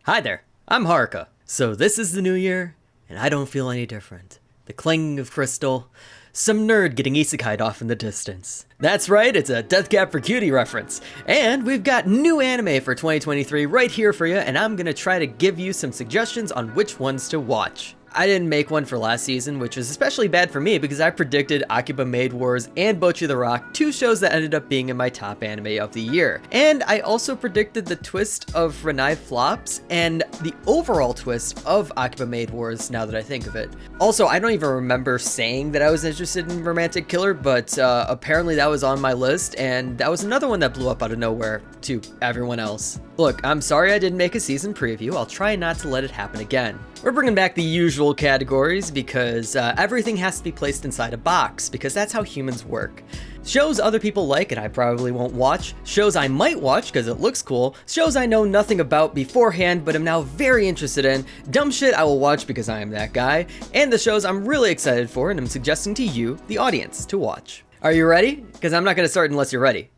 Hi there, I'm Haruka. So this is the new year, and I don't feel any different. The clanging of crystal, some nerd getting isekai'd off in the distance. That's right, it's a Death Cab for Cutie reference. And we've got new anime for 2023 right here for you, and I'm gonna try to give you some suggestions on which ones to watch. I didn't make one for last season, which is especially bad for me because I predicted Akiba Maid Wars and Bocchi the Rock, two shows that ended up being in my top anime of the year. And I also predicted the twist of Renai Flops and the overall twist of Akiba Maid Wars, now that I think of it. Also, I don't even remember saying that I was interested in Romantic Killer, but apparently that was on my list, and that was another one that blew up out of nowhere to everyone else. Look, I'm sorry I didn't make a season preview. I'll try not to let it happen again. We're bringing back the usual categories because everything has to be placed inside a box, because that's how humans work. Shows other people like and I probably won't watch, shows I might watch because it looks cool, shows I know nothing about beforehand but am now very interested in, dumb shit I will watch because I am that guy, and the shows I'm really excited for and I'm suggesting to you, the audience, to watch. Are you ready? Because I'm not going to start unless you're ready.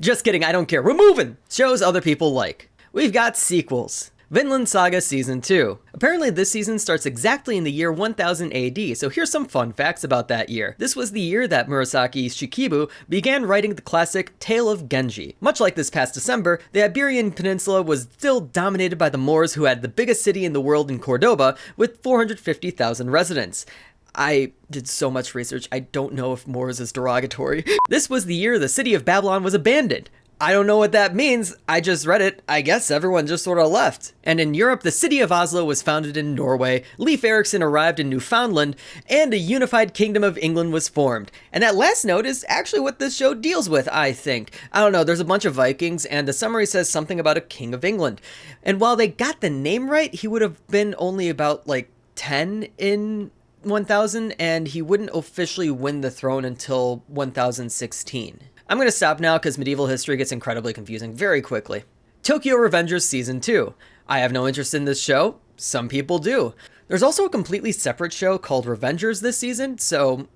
Just kidding, I don't care. We're moving! Shows other people like. We've got sequels. Vinland Saga Season 2. Apparently this season starts exactly in the year 1000 AD, so here's some fun facts about that year. This was the year that Murasaki Shikibu began writing the classic Tale of Genji. Much like this past December, the Iberian Peninsula was still dominated by the Moors, who had the biggest city in the world in Cordoba with 450,000 residents. I did so much research, I don't know if Moors is derogatory. This was the year the city of Babylon was abandoned. I don't know what that means, I just read it, I guess everyone just sort of left. And in Europe, the city of Oslo was founded in Norway, Leif Erikson arrived in Newfoundland, and a unified kingdom of England was formed. And that last note is actually what this show deals with, I think. I don't know, there's a bunch of Vikings, and the summary says something about a king of England. And while they got the name right, he would have been only about, 10 in 1000, and he wouldn't officially win the throne until 1016. I'm going to stop now because medieval history gets incredibly confusing very quickly. Tokyo Revengers Season 2. I have no interest in this show. Some people do. There's also a completely separate show called Revengers this season, so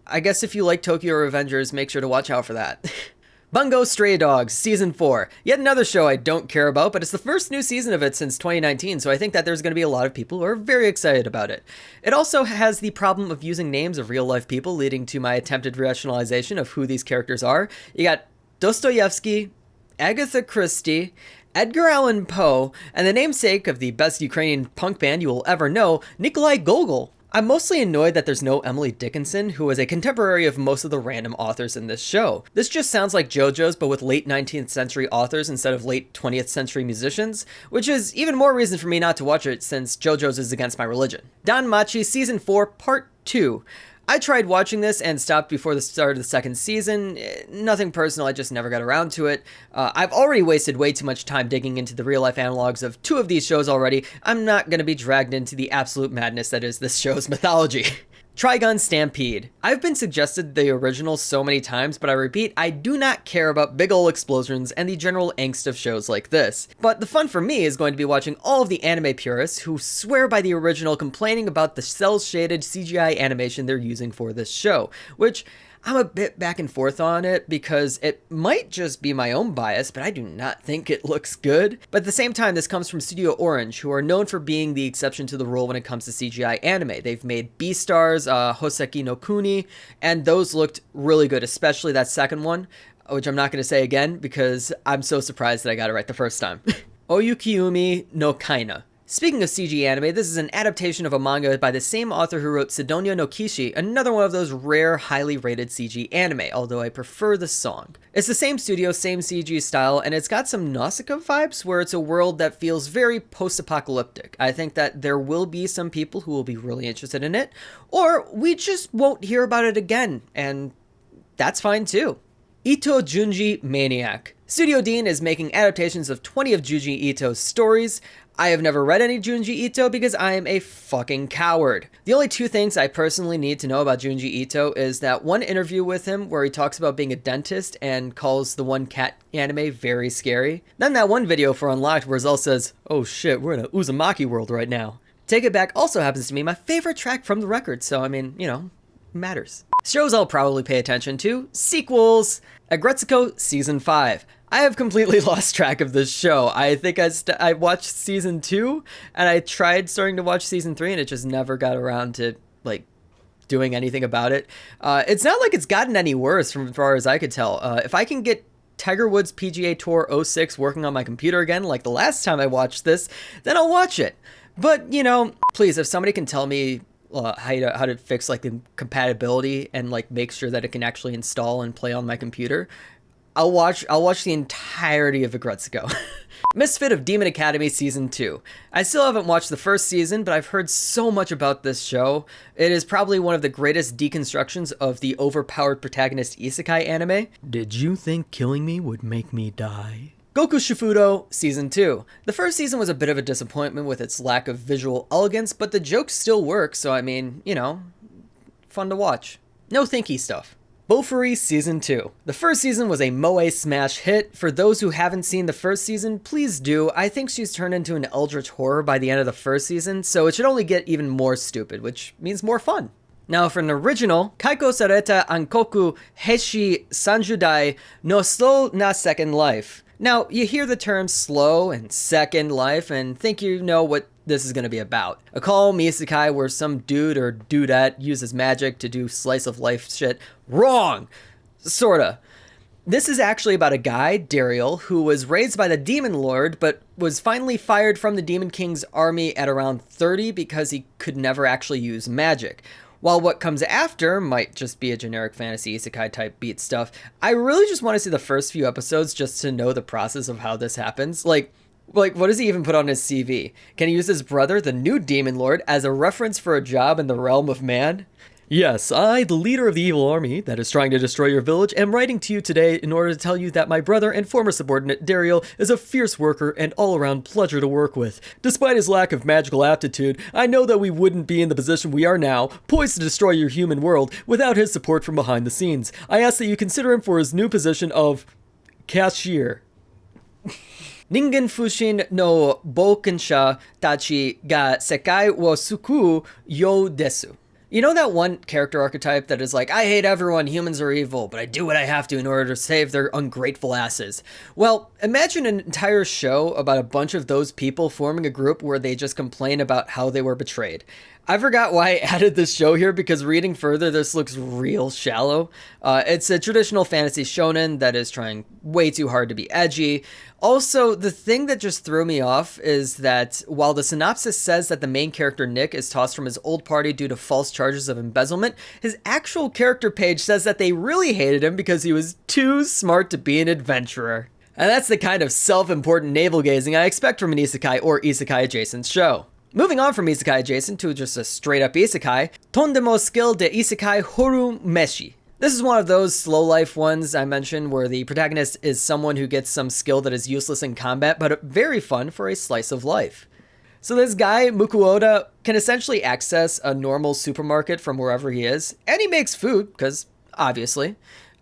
I guess if you like Tokyo Revengers, make sure to watch out for that. Bungo Stray Dogs Season 4. Yet another show I don't care about, but it's the first new season of it since 2019, so I think that there's going to be a lot of people who are very excited about it. It also has the problem of using names of real-life people, leading to my attempted rationalization of who these characters are. You got Dostoevsky, Agatha Christie, Edgar Allan Poe, and the namesake of the best Ukrainian punk band you will ever know, Nikolai Gogol. I'm mostly annoyed that there's no Emily Dickinson, who is a contemporary of most of the random authors in this show. This just sounds like JoJo's, but with late 19th century authors instead of late 20th century musicians, which is even more reason for me not to watch it since JoJo's is against my religion. Danmachi Season 4 Part 2. I tried watching this and stopped before the start of the second season. Nothing personal, I just never got around to it. I've already wasted way too much time digging into the real-life analogs of two of these shows already. I'm not going to be dragged into the absolute madness that is this show's mythology. Trigun Stampede. I've been suggested the original so many times, but I repeat, I do not care about big ol' explosions and the general angst of shows like this. But the fun for me is going to be watching all of the anime purists who swear by the original, complaining about the cel-shaded CGI animation they're using for this show, which I'm a bit back and forth on it because it might just be my own bias, but I do not think it looks good. But at the same time, this comes from Studio Orange, who are known for being the exception to the rule when it comes to CGI anime. They've made Beastars, Hoseki no Kuni, and those looked really good, especially that second one, which I'm not going to say again because I'm so surprised that I got it right the first time. Oyukiumi no Kaina. Speaking of CG anime, this is an adaptation of a manga by the same author who wrote Sidonia no Kishi, another one of those rare, highly rated CG anime, although I prefer the song. It's the same studio, same CG style, and it's got some Nausicaa vibes where it's a world that feels very post-apocalyptic. I think that there will be some people who will be really interested in it, or we just won't hear about it again, and that's fine too. Ito Junji Maniac. Studio Dean is making adaptations of 20 of Junji Ito's stories. I have never read any Junji Ito because I am a fucking coward. The only two things I personally need to know about Junji Ito is that one interview with him where he talks about being a dentist and calls the one cat anime very scary. Then that one video for Unlocked where Zell says, "Oh shit, we're in a Uzumaki world right now." Take It Back also happens to be my favorite track from the record, so I mean, matters. Shows I'll probably pay attention to. Sequels. Agretsuko Season 5. I have completely lost track of this show. I think I watched season 2, and I tried starting to watch season 3, and it just never got around to, like, doing anything about it. It's not like it's gotten any worse from as far as I could tell. If I can get Tiger Woods PGA Tour 06 working on my computer again, like the last time I watched this, then I'll watch it. But, you know, please, if somebody can tell me how to fix, like, the compatibility and, like, make sure that it can actually install and play on my computer, I'll watch the entirety of Agretsuko. Misfit of Demon Academy Season 2. I still haven't watched the first season, but I've heard so much about this show. It is probably one of the greatest deconstructions of the overpowered protagonist isekai anime. Did you think killing me would make me die? Goku Shifudo Season 2. The first season was a bit of a disappointment with its lack of visual elegance, but the jokes still work, so I mean, you know, fun to watch. No thinky stuff. Bofuri Season 2. The first season was a moe smash hit. For those who haven't seen the first season, please do. I think she's turned into an eldritch horror by the end of the first season, so it should only get even more stupid, which means more fun. Now for an original, Kaiko Sareta Ankoku Heshi Sanjudai no Slow na Second Life. Now, you hear the term slow and second life and think you know what this is going to be about. A calm isekai where some dude or dudette uses magic to do slice of life shit. Wrong! Sorta. This is actually about a guy, Daryl, who was raised by the Demon Lord, but was finally fired from the Demon King's army at around 30 because he could never actually use magic. While what comes after might just be a generic fantasy isekai type beat stuff, I really just want to see the first few episodes just to know the process of how this happens. Like, what does he even put on his CV? Can he use his brother, the new Demon Lord, as a reference for a job in the realm of man? Yes, I, the leader of the evil army that is trying to destroy your village, am writing to you today in order to tell you that my brother and former subordinate, Daryl, is a fierce worker and all-around pleasure to work with. Despite his lack of magical aptitude, I know that we wouldn't be in the position we are now, poised to destroy your human world, without his support from behind the scenes. I ask that you consider him for his new position of cashier. Ningen fushin no boukensha tachi ga sekai wo suku yo desu. You know that one character archetype that is like, I hate everyone, humans are evil, but I do what I have to in order to save their ungrateful asses. Well, imagine an entire show about a bunch of those people forming a group where they just complain about how they were betrayed. I forgot why I added this show here because reading further, this looks real shallow. It's a traditional fantasy shonen that is trying way too hard to be edgy. Also, the thing that just threw me off is that while the synopsis says that the main character Nick is tossed from his old party due to false charges of embezzlement, his actual character page says that they really hated him because he was too smart to be an adventurer. And that's the kind of self-important navel-gazing I expect from an isekai or isekai-adjacent show. Moving on from isekai adjacent to just a straight up isekai, Tondemo Skill de Isekai Horu Meshi. This is one of those slow life ones I mentioned where the protagonist is someone who gets some skill that is useless in combat but very fun for a slice of life. So this guy, Mukuoda, can essentially access a normal supermarket from wherever he is, and he makes food, because obviously.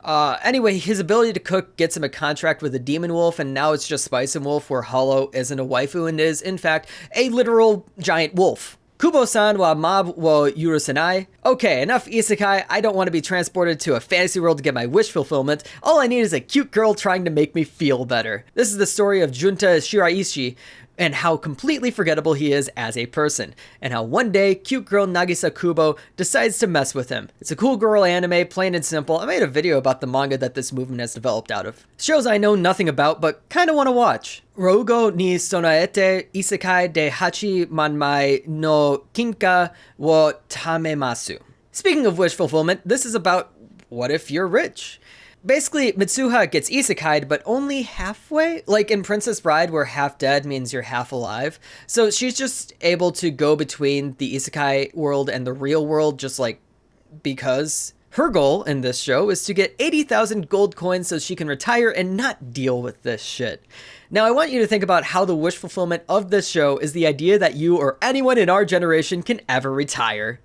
Anyway, his ability to cook gets him a contract with a demon wolf, and now it's just Spice and Wolf, where Hollow isn't a waifu and is, in fact, a literal giant wolf. Kubo-san wa mob wo yurusenai. Okay, enough isekai. I don't want to be transported to a fantasy world to get my wish fulfillment. All I need is a cute girl trying to make me feel better. This is the story of Junta Shiraishi, and how completely forgettable he is as a person, and how one day, cute girl Nagisa Kubo decides to mess with him. It's a cool girl anime, plain and simple. I made a video about the manga that this movement has developed out of. Shows I know nothing about, but kinda wanna watch. Rougo ni sonaete isekai de hachi manmai no kinka wo tamemasu. Speaking of wish fulfillment, this is about what if you're rich? Basically, Mitsuha gets isekai'd, but only halfway? Like in Princess Bride, where half dead means you're half alive. So she's just able to go between the isekai world and the real world, just like because. Her goal in this show is to get 80,000 gold coins so she can retire and not deal with this shit. Now, I want you to think about how the wish fulfillment of this show is the idea that you or anyone in our generation can ever retire.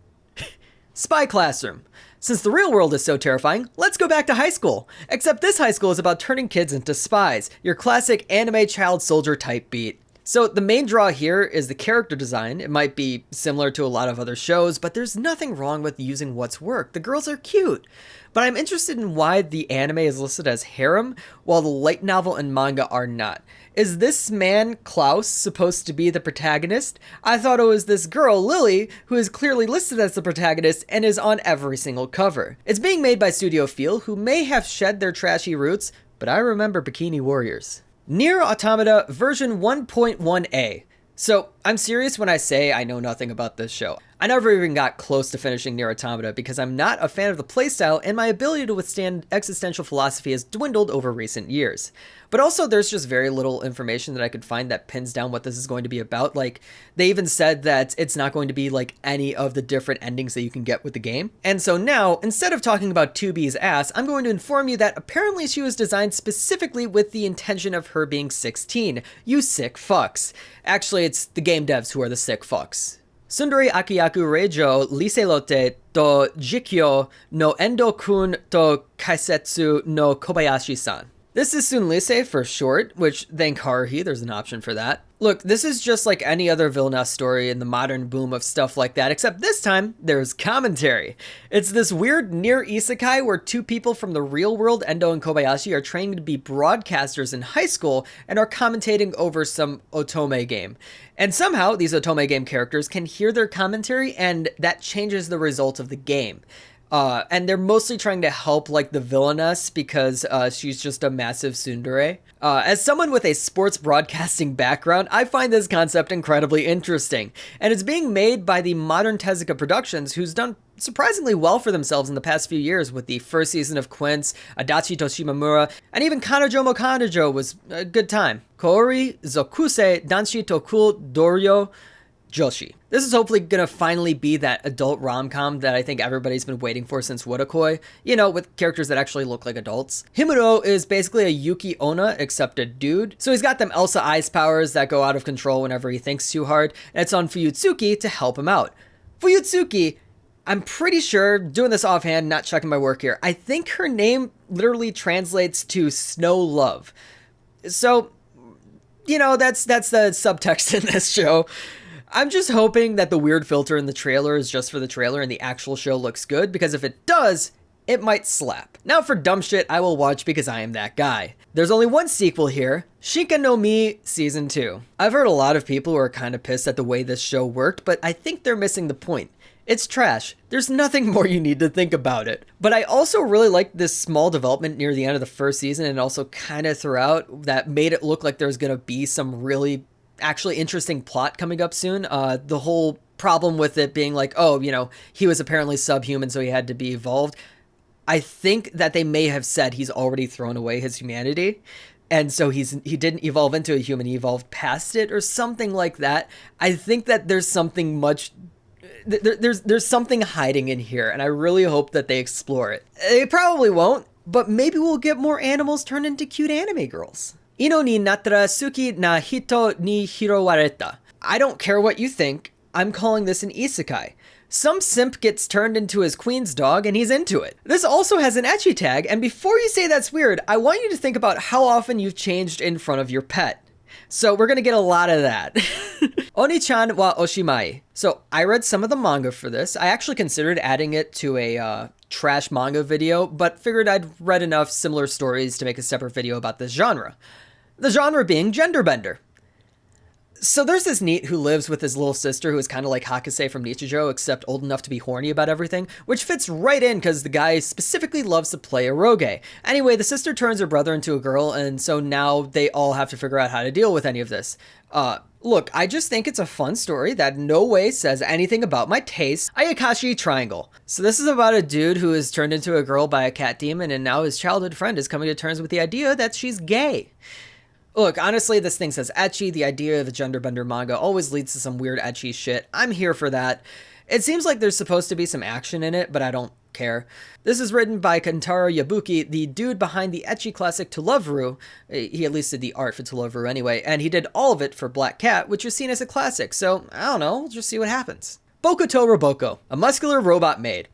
Spy Classroom. Since the real world is so terrifying, let's go back to high school. Except this high school is about turning kids into spies, your classic anime child soldier type beat. So the main draw here is the character design. It might be similar to a lot of other shows, but there's nothing wrong with using what's worked. The girls are cute. But I'm interested in why the anime is listed as harem, while the light novel and manga are not. Is this man, Klaus, supposed to be the protagonist? I thought it was this girl, Lily, who is clearly listed as the protagonist and is on every single cover. It's being made by Studio Feel, who may have shed their trashy roots, but I remember Bikini Warriors. Nier Automata version 1.1a. So, I'm serious when I say I know nothing about this show. I never even got close to finishing Nier Automata because I'm not a fan of the playstyle and my ability to withstand existential philosophy has dwindled over recent years. But also there's just very little information that I could find that pins down what this is going to be about. Like, they even said that it's not going to be like any of the different endings that you can get with the game. And so now, instead of talking about 2B's ass, I'm going to inform you that apparently she was designed specifically with the intention of her being 16. You sick fucks. Actually, it's the game devs who are the sick fucks. Sundari Akiyaku Reijo Liselote to Jikyo no Endo-kun to Kaisetsu no Kobayashi-san. This is Sunlise for short, which thank Haruhi, there's an option for that. Look, this is just like any other villainess story in the modern boom of stuff like that, except this time, there's commentary. It's this weird near isekai where two people from the real world, Endo and Kobayashi, are training to be broadcasters in high school and are commentating over some otome game. And somehow, these otome game characters can hear their commentary, and that changes the result of the game. And they're mostly trying to help like the villainess because she's just a massive tsundere. As someone with a sports broadcasting background, I find this concept incredibly interesting. And it's being made by the Modern Tezuka Productions, who's done surprisingly well for themselves in the past few years with the first season of Quince, Adachi Toshimamura, and even Kanojo mo Kanojo was a good time. Koori Zokuse Danshi Toku Doryo Joshi. This is hopefully gonna finally be that adult rom-com that I think everybody's been waiting for since Wotakoi, you know, with characters that actually look like adults. Himuro is basically a Yuki Onna, except a dude. So he's got them Elsa ice powers that go out of control whenever he thinks too hard, and it's on Fuyutsuki to help him out. Fuyutsuki, I'm pretty sure, doing this offhand, not checking my work here, I think her name literally translates to Snow Love. So, you know, that's the subtext in this show. I'm just hoping that the weird filter in the trailer is just for the trailer and the actual show looks good, because if it does, it might slap. Now for dumb shit I will watch because I am that guy. There's only one sequel here, Shinka no Mi Season 2. I've heard a lot of people who are kind of pissed at the way this show worked, but I think they're missing the point. It's trash. There's nothing more you need to think about it. But I also really liked this small development near the end of the first season and also kind of throughout that made it look like there's gonna be some really actually interesting plot coming up soon. The whole problem with it being like, oh, you know, he was apparently subhuman, so he had to be evolved. I think that they may have said he's already thrown away his humanity, and so he didn't evolve into a human, he evolved past it or something like that. I think that there's something there's something hiding in here, and I really hope that they explore it. They probably won't, but maybe we'll get more animals turned into cute anime girls. Ino ni nattara suki na hito ni hirowareta. I don't care what you think, I'm calling this an isekai. Some simp gets turned into his queen's dog and he's into it. This also has an ecchi tag, and before you say that's weird, I want you to think about how often you've changed in front of your pet. So we're gonna get a lot of that. Oni-chan wa oshimai. So I read some of the manga for this. I actually considered adding it to a trash manga video, but figured I'd read enough similar stories to make a separate video about this genre. The genre being genderbender. So there's this NEET who lives with his little sister who is kind of like Hakase from Nichijou, except old enough to be horny about everything, which fits right in because the guy specifically loves to play eroge. Anyway, the sister turns her brother into a girl, and so now they all have to figure out how to deal with any of this. Look, I just think it's a fun story that in no way says anything about my taste. Ayakashi Triangle. So this is about a dude who is turned into a girl by a cat demon, and now his childhood friend is coming to terms with the idea that she's gay. Look, honestly, this thing says ecchi. The idea of a genderbender manga always leads to some weird ecchi shit. I'm here for that. It seems like there's supposed to be some action in it, but I don't care. This is written by Kentaro Yabuki, the dude behind the ecchi classic To Love Ru. He at least did the art for To Love Ru anyway, and he did all of it for Black Cat, which was seen as a classic, so I don't know, we'll just see what happens. Bokuto Roboko, a muscular robot maid.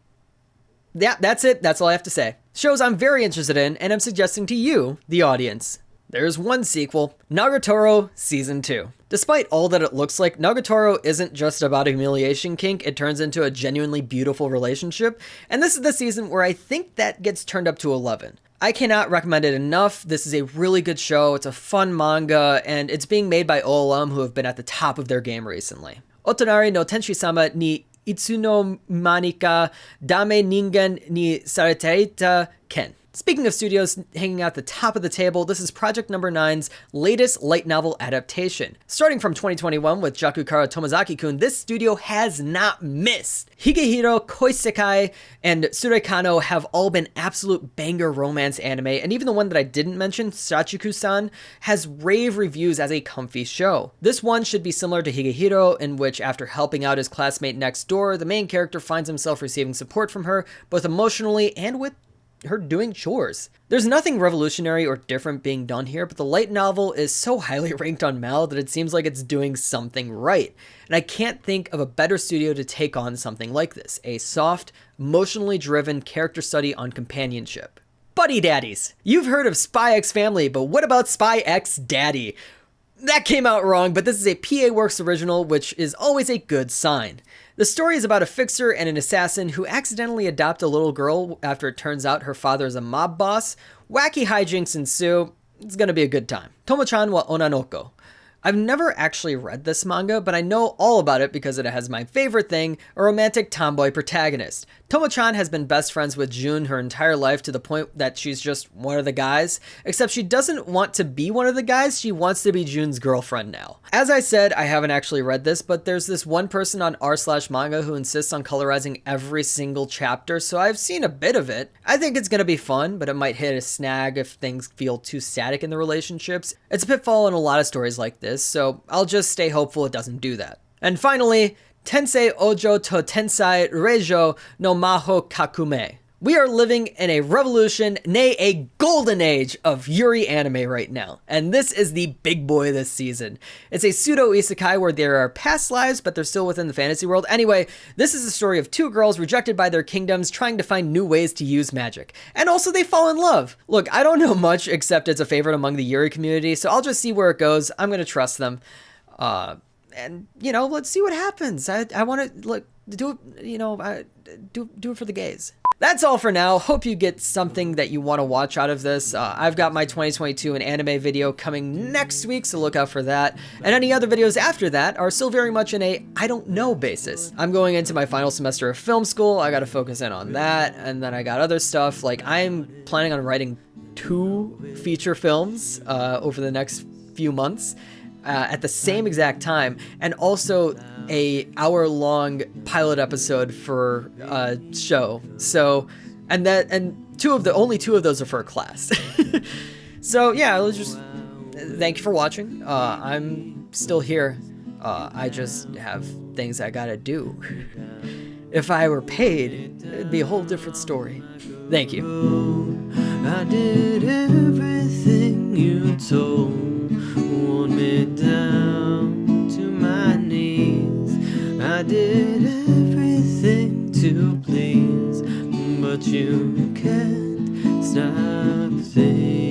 Yeah, that's it, that's all I have to say. Shows I'm very interested in, and I'm suggesting to you, the audience. There's one sequel, Nagatoro Season 2. Despite all that it looks like, Nagatoro isn't just about a humiliation kink, it turns into a genuinely beautiful relationship, and this is the season where I think that gets turned up to 11. I cannot recommend it enough. This is a really good show, it's a fun manga, and it's being made by OLM, who have been at the top of their game recently. Otonari no Tenshi-sama ni Itsuno Manika Dame Ningen ni Sareteita Ken. Speaking of studios hanging out at the top of the table, this is Project Number 9's latest light novel adaptation. Starting from 2021 with Jakukara Tomozaki-kun, this studio has not missed. Higehiro, Koisekai, and Surekano have all been absolute banger romance anime, and even the one that I didn't mention, Sachiku-san, has rave reviews as a comfy show. This one should be similar to Higehiro, in which after helping out his classmate next door, the main character finds himself receiving support from her, both emotionally and with her doing chores. There's nothing revolutionary or different being done here, but the light novel is so highly ranked on Mal that it seems like it's doing something right. And I can't think of a better studio to take on something like this, a soft, emotionally driven character study on companionship. Buddy Daddies! You've heard of Spy X Family, but what about Spy X Daddy? That came out wrong, but this is a PA Works original, which is always a good sign. The story is about a fixer and an assassin who accidentally adopt a little girl after it turns out her father is a mob boss. Wacky hijinks ensue. It's gonna be a good time. Tomo-chan wa Onanoko. I've never actually read this manga, but I know all about it because it has my favorite thing, a romantic tomboy protagonist. Tomo-chan has been best friends with Jun her entire life to the point that she's just one of the guys, except she doesn't want to be one of the guys, she wants to be Jun's girlfriend now. As I said, I haven't actually read this, but there's this one person on r/manga who insists on colorizing every single chapter, so I've seen a bit of it. I think it's gonna be fun, but it might hit a snag if things feel too static in the relationships. It's a pitfall in a lot of stories like this, so I'll just stay hopeful it doesn't do that. And finally, Tensei Ojo to Tensei Reijo no Maho Kakume. We are living in a revolution, nay a golden age of Yuri anime right now, and this is the big boy this season. It's a pseudo isekai where there are past lives, but they're still within the fantasy world. Anyway, this is the story of two girls rejected by their kingdoms trying to find new ways to use magic. And also they fall in love. Look, I don't know much except it's a favorite among the Yuri community, so I'll just see where it goes. I'm gonna trust them. And, you know, let's see what happens. I want to, look, do it, you know, do it for the gays. That's all for now. Hope you get something that you want to watch out of this. I've got my 2022 an anime video coming next week, so look out for that. And any other videos after that are still very much in a I don't know basis. I'm going into my final semester of film school. I got to focus in on that. And then I got other stuff. Like, I'm planning on writing 2 feature films over the next few months. At the same exact time, and also a hour-long pilot episode for a show. So, and only two of those are for a class. So yeah, let's just thank you for watching. I'm still here. I just have things I gotta do. If I were paid, it'd be a whole different story. Thank you. I did everything you told. Worn me down to my knees. I did everything to please, but you can't stop thinking.